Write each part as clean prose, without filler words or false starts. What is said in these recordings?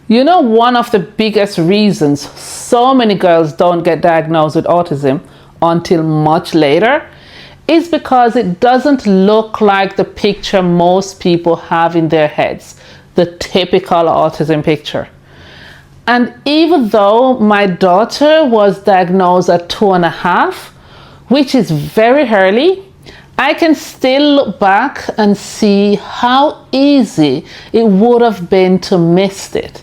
You know, one of the biggest reasons so many girls don't get diagnosed with autism until much later is because it doesn't look like the picture most people have in their heads, the typical autism picture. And even though my daughter was diagnosed at 2.5, which is very early, I can still look back and see how easy it would have been to miss it.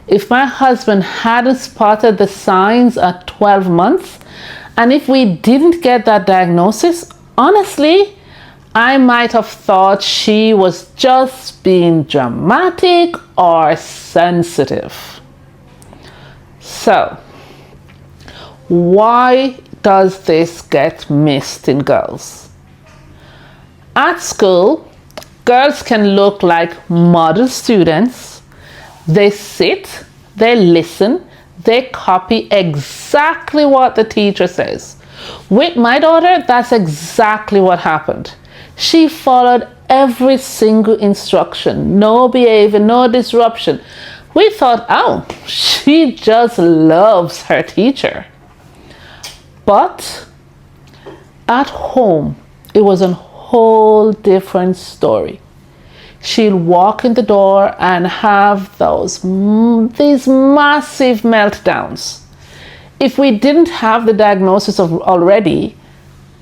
If my husband hadn't spotted the signs at 12 months, and if we didn't get that diagnosis, honestly, I might have thought she was just being dramatic or sensitive. So, why does this get missed in girls? At school, girls can look like model students. They sit, they listen, they copy exactly what the teacher says. With my daughter, that's exactly what happened. She followed every single instruction, no behavior, no disruption. We thought, oh, she just loves her teacher. But at home, it was a whole different story. She'll walk in the door and have these massive meltdowns. If we didn't have the diagnosis already,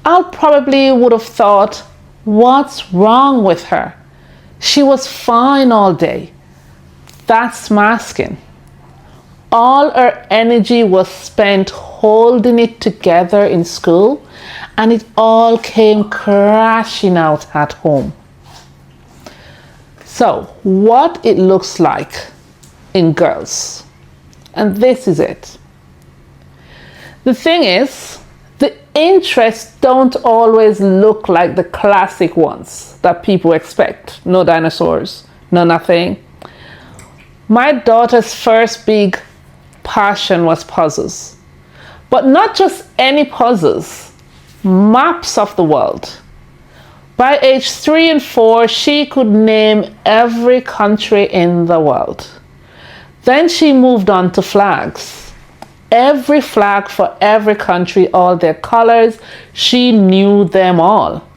I probably would have thought, what's wrong with her? She was fine all day. That's masking. All her energy was spent holding it together in school, and it all came crashing out at home. So, what it looks like in girls. And this is it. The thing is, the interests don't always look like the classic ones that people expect. No dinosaurs, no nothing. My daughter's first big passion was puzzles. But not just any puzzles, maps of the world. By age 3 and 4, she could name every country in the world. Then she moved on to flags. Every flag for every country, all their colors, she knew them all.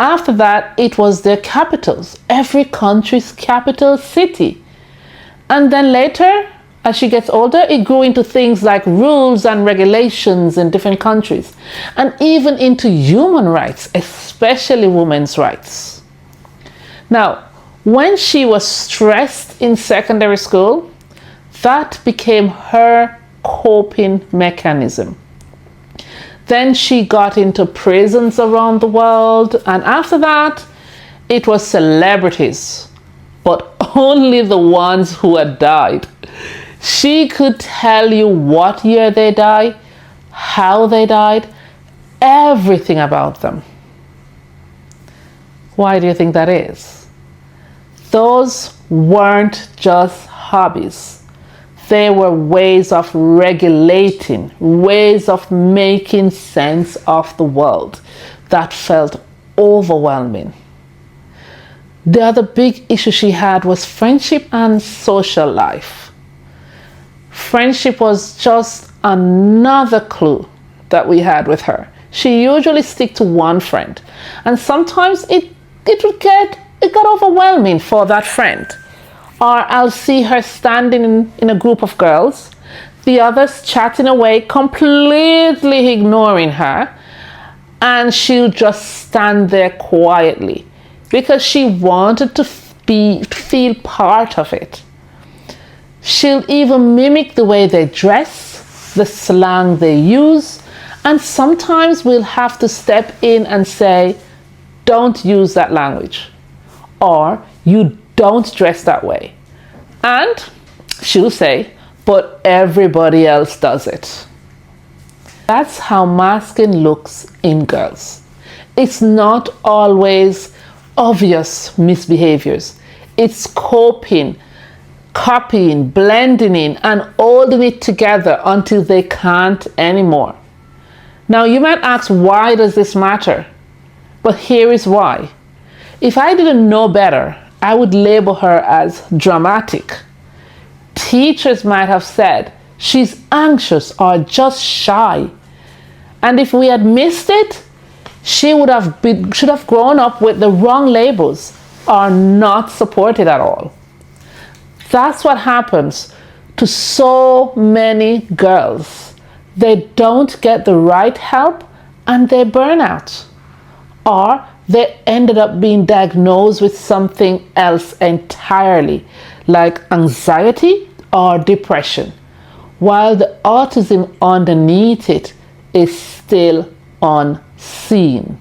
After that, it was their capitals, every country's capital city. And then later, as she gets older, it grew into things like rules and regulations in different countries, and even into human rights, especially women's rights. Now, when she was stressed in secondary school, that became her coping mechanism. Then she got into prisons around the world, and after that, it was celebrities, but only the ones who had died. She could tell you what year they died, how they died, everything about them. Why do you think that is? Those weren't just hobbies. They were ways of regulating, ways of making sense of the world that felt overwhelming. The other big issue she had was friendship and social life. Friendship was just another clue that we had with her. She usually stick to one friend, and sometimes it got overwhelming for that friend. Or I'll see her standing in a group of girls, the others chatting away, completely ignoring her, and she'll just stand there quietly because she wanted to feel part of it. She'll even mimic the way they dress, the slang they use, and sometimes we'll have to step in and say, don't use that language, or you don't dress that way. And she'll say, but everybody else does it. That's how masking looks in girls. It's not always obvious misbehaviors. It's coping, copying, blending in, and holding it together until they can't anymore. Now you might ask, why does this matter? But here is why. If I didn't know better, I would label her as dramatic, Teachers might have said, she's anxious or just shy. And if we had missed it, she should have grown up with the wrong labels or not supported at all. That's what happens to so many girls. They don't get the right help and they burn out. Or they ended up being diagnosed with something else entirely, like anxiety or depression, while the autism underneath it is still unseen.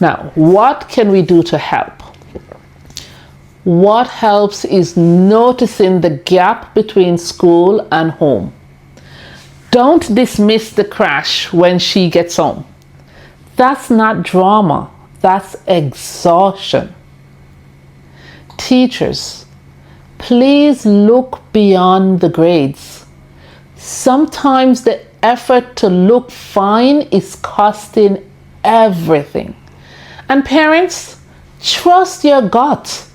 Now, what can we do to help? What helps is noticing the gap between school and home. Don't dismiss the crash when she gets home. That's not drama, that's exhaustion. Teachers, please look beyond the grades. Sometimes the effort to look fine is costing everything. And parents, trust your gut.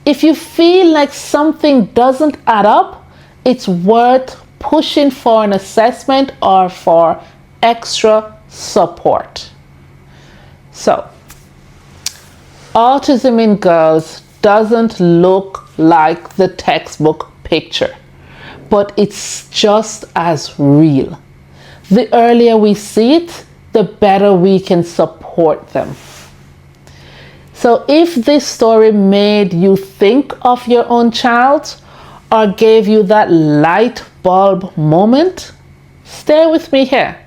If you feel like something doesn't add up, it's worth pushing for an assessment or for extra support. So, autism in girls doesn't look like the textbook picture, but it's just as real. The earlier we see it, the better we can support them. So if this story made you think of your own child or gave you that light bulb moment, stay with me here.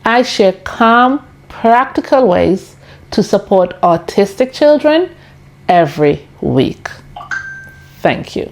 I share calm, practical ways to support autistic children every week. Thank you.